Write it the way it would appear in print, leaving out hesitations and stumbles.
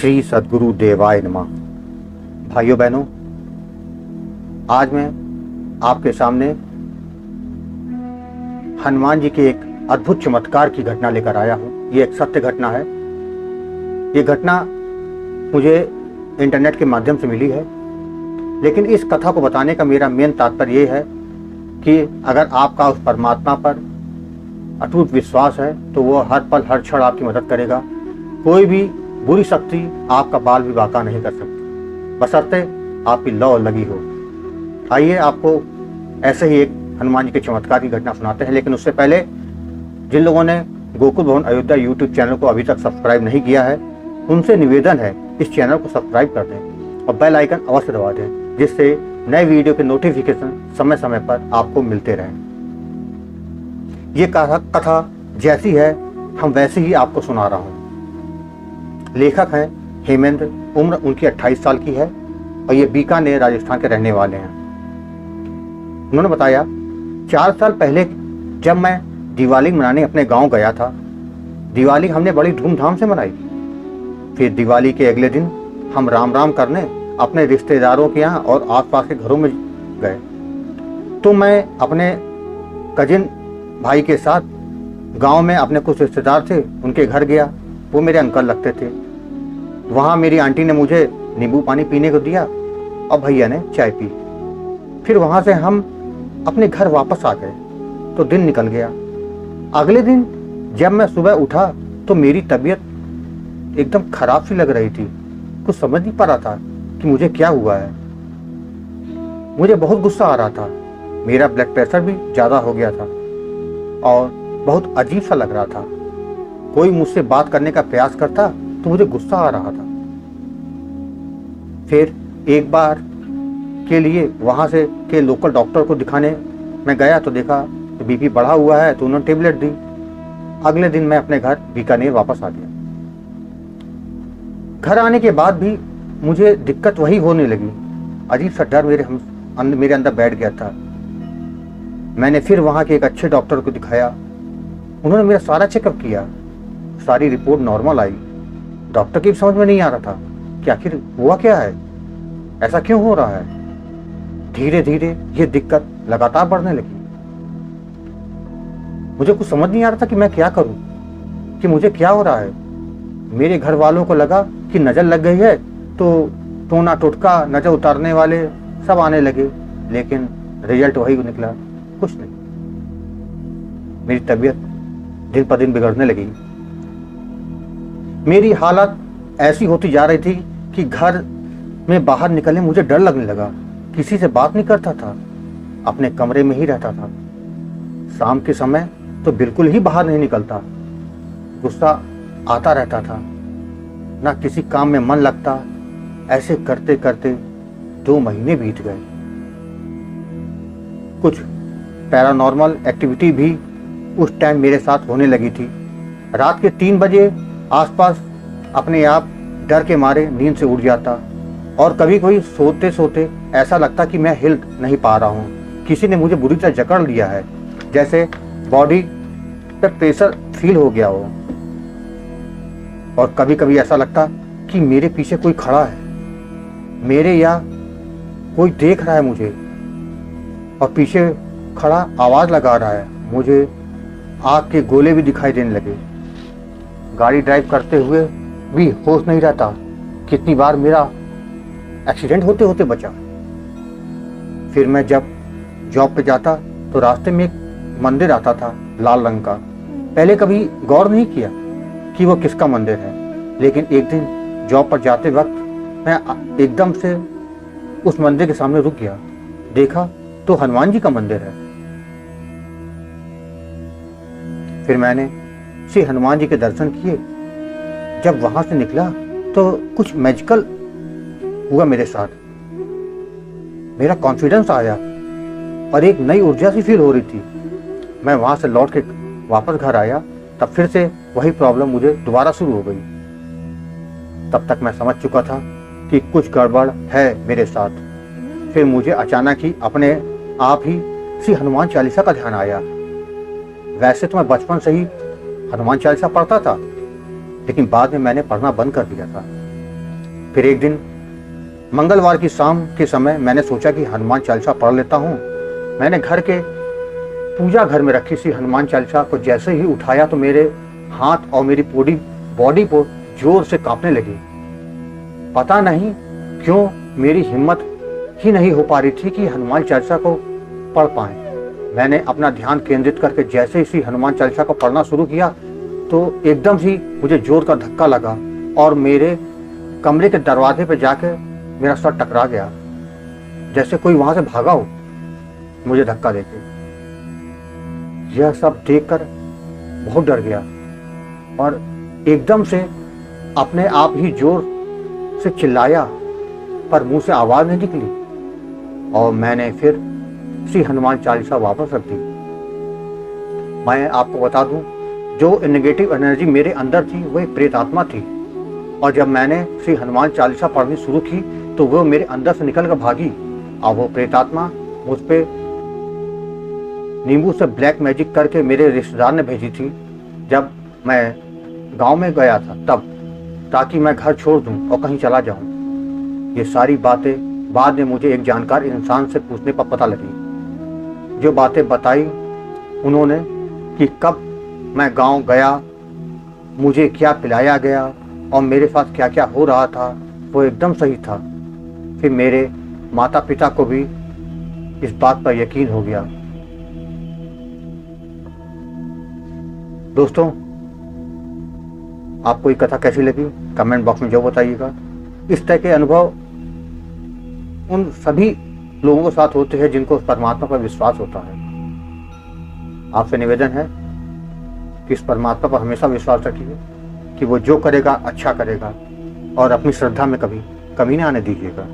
श्री सद्गुरु देवाय नमः। भाइयों बहनों, आज मैं आपके सामने हनुमान जी के एक अद्भुत चमत्कार की घटना लेकर आया हूँ। ये एक सत्य घटना है। ये घटना मुझे इंटरनेट के माध्यम से मिली है, लेकिन इस कथा को बताने का मेरा मेन तात्पर्य ये है कि अगर आपका उस परमात्मा पर अटूट विश्वास है तो वो हर पल हर क्षण आपकी मदद करेगा। कोई भी बुरी शक्ति आपका बाल भी बांका नहीं कर सकती, बशर्ते आपकी लौ लगी हो। आइए आपको ऐसे ही एक हनुमान जी के चमत्कार की घटना सुनाते हैं। लेकिन उससे पहले जिन लोगों ने गोकुल भवन अयोध्या यूट्यूब चैनल को अभी तक सब्सक्राइब नहीं किया है, उनसे निवेदन है इस चैनल को सब्सक्राइब कर दें और बेल आइकन अवश्य दबा दें, जिससे नए वीडियो के नोटिफिकेशन समय समय पर आपको मिलते रहें। ये कथा जैसी है हम वैसे ही आपको सुना रहा हूँ। लेखक हैं हेमेंद्र, उम्र उनकी 28 साल की है और ये बीकानेर राजस्थान के रहने वाले हैं। उन्होंने बताया, 4 साल पहले जब मैं दिवाली मनाने अपने गांव गया था, दिवाली हमने बड़ी धूमधाम से मनाई। फिर दिवाली के अगले दिन हम राम राम करने अपने रिश्तेदारों के यहाँ और आसपास के घरों में गए। तो मैं अपने कजिन भाई के साथ गांव में अपने कुछ रिश्तेदार थे, उनके घर गया। वो मेरे अंकल लगते थे। वहाँ मेरी आंटी ने मुझे नींबू पानी पीने को दिया और भैया ने चाय पी। फिर वहाँ से हम अपने घर वापस आ गए तो दिन निकल गया। अगले दिन जब मैं सुबह उठा तो मेरी तबीयत एकदम खराब सी लग रही थी। कुछ समझ नहीं पा रहा था कि मुझे क्या हुआ है। मुझे बहुत गुस्सा आ रहा था। मेरा ब्लड प्रेशर भी ज़्यादा हो गया था और बहुत अजीब सा लग रहा था। कोई मुझसे बात करने का प्रयास करता तो मुझे गुस्सा आ रहा था। फिर एक बार के लिए वहाँ से के लोकल डॉक्टर को दिखाने मैं गया तो देखा तो बीपी बढ़ा हुआ है, तो उन्होंने टेबलेट दी। अगले दिन मैं अपने घर बीकानेर वापस आ गया। घर आने के बाद भी मुझे दिक्कत वही होने लगी। अजीब सा डर मेरे अंदर बैठ गया था। मैंने फिर वहाँ के एक अच्छे डॉक्टर को दिखाया। उन्होंने मेरा सारा चेकअप किया। सारी रिपोर्ट नॉर्मल आई। डॉक्टर की भी समझ में नहीं आ रहा था कि आखिर हुआ क्या है, ऐसा क्यों हो रहा है। धीरे धीरे ये दिक्कत लगातार बढ़ने लगी। मुझे कुछ समझ नहीं आ रहा था कि मैं क्या करूं, कि मुझे क्या हो रहा है। मेरे घर वालों को लगा कि नजर लग गई है, तो टोना टोटका नजर उतारने वाले सब आने लगे, लेकिन रिजल्ट वही निकला, कुछ नहीं। मेरी तबीयत दिन पर दिन बिगड़ने लगी। मेरी हालत ऐसी होती जा रही थी कि घर में बाहर निकलने मुझे डर लगने लगा। किसी से बात नहीं करता था, अपने कमरे में ही रहता था। शाम के समय तो बिल्कुल ही बाहर नहीं निकलता। गुस्सा आता रहता था, ना किसी काम में मन लगता। ऐसे करते करते 2 महीने बीत गए। कुछ पैरानॉर्मल एक्टिविटी भी उस टाइम मेरे साथ होने लगी थी। रात के 3 बजे आसपास अपने आप डर के मारे नींद से उठ जाता और कभी कोई सोते सोते ऐसा लगता कि मैं हिल नहीं पा रहा हूँ। किसी ने मुझे बुरी तरह जकड़ लिया है, जैसे बॉडी पे प्रेशर फील हो गया हो। और कभी कभी ऐसा लगता कि मेरे पीछे कोई खड़ा है, मेरे या कोई देख रहा है मुझे और पीछे खड़ा आवाज लगा रहा है। मुझे आग के गोले भी दिखाई देने लगे। गाड़ी ड्राइव करते हुए भी होश नहीं रहता। कितनी बार मेरा एक्सीडेंट होते होते बचा। फिर मैं जब जॉब पे जाता तो रास्ते में एक मंदिर आता था लाल रंग का। पहले कभी गौर नहीं किया कि वो किसका मंदिर है, लेकिन एक दिन जॉब पर जाते वक्त मैं एकदम से उस मंदिर के सामने रुक गया। देखा तो हनुमान जी का मंदिर है। फिर मैंने श्री हनुमान जी के दर्शन किए। जब वहां से निकला तो कुछ मैजिकल हुआ मेरे साथ। मेरा कॉन्फिडेंस आया और एक नई ऊर्जा सी फील हो रही थी। मैं वहां से लौट के वापस घर आया, तब फिर से वही प्रॉब्लम मुझे दोबारा शुरू हो गई। तब तक मैं समझ चुका था कि कुछ गड़बड़ है मेरे साथ। फिर मुझे अचानक ही अपने आप ही श्री हनुमान चालीसा का ध्यान आया। वैसे तो मैं बचपन से ही हनुमान चालीसा पढ़ता था, लेकिन बाद में मैंने पढ़ना बंद कर दिया था। फिर एक दिन मंगलवार की शाम के समय मैंने सोचा कि हनुमान चालीसा पढ़ लेता हूँ। मैंने घर के पूजा घर में रखी सी हनुमान चालीसा को जैसे ही उठाया तो मेरे हाथ और मेरी पूरी बॉडी को जोर से कांपने लगी। पता नहीं क्यों मेरी हिम्मत ही नहीं हो पा रही थी कि हनुमान चालीसा को पढ़ पाए। मैंने अपना ध्यान केंद्रित करके जैसे ही हनुमान चालीसा को पढ़ना शुरू किया तो एकदम ही मुझे जोर का धक्का लगा और मेरे कमरे के दरवाजे पर जाकर मेरा सर टकरा गया, जैसे कोई वहां से भागा हो मुझे धक्का देके। यह सब देखकर बहुत डर गया और एकदम से अपने आप ही जोर से चिल्लाया, पर मुंह से आवाज नहीं निकली और मैंने फिर श्री हनुमान चालीसा वापस रख दी। मैं आपको बता दूं, जो नेगेटिव एनर्जी मेरे अंदर थी वह प्रेत आत्मा थी और जब मैंने श्री हनुमान चालीसा पढ़नी शुरू की तो वो मेरे अंदर से निकल कर भागी और वो प्रेत आत्मा मुझ पे नींबू से ब्लैक मैजिक करके मेरे रिश्तेदार ने भेजी थी जब मैं गांव में गया था तब, ताकि मैं घर छोड़ दूं और कहीं चला जाऊं। ये सारी बातें बाद में मुझे एक जानकार इंसान से पूछने पर पता लगी। जो बातें बताई उन्होंने कि कब मैं गांव गया, मुझे क्या पिलाया गया और मेरे साथ क्या क्या हो रहा था, वो एकदम सही था। फिर मेरे माता पिता को भी इस बात पर यकीन हो गया। दोस्तों, आपको ये कथा कैसी लगी कमेंट बॉक्स में जो बताइएगा। इस तरह के अनुभव उन सभी लोगों के साथ होते हैं जिनको परमात्मा पर विश्वास होता है। आपसे निवेदन है कि इस परमात्मा पर हमेशा विश्वास रखिए कि वो जो करेगा अच्छा करेगा और अपनी श्रद्धा में कभी कमी ना आने दीजिएगा।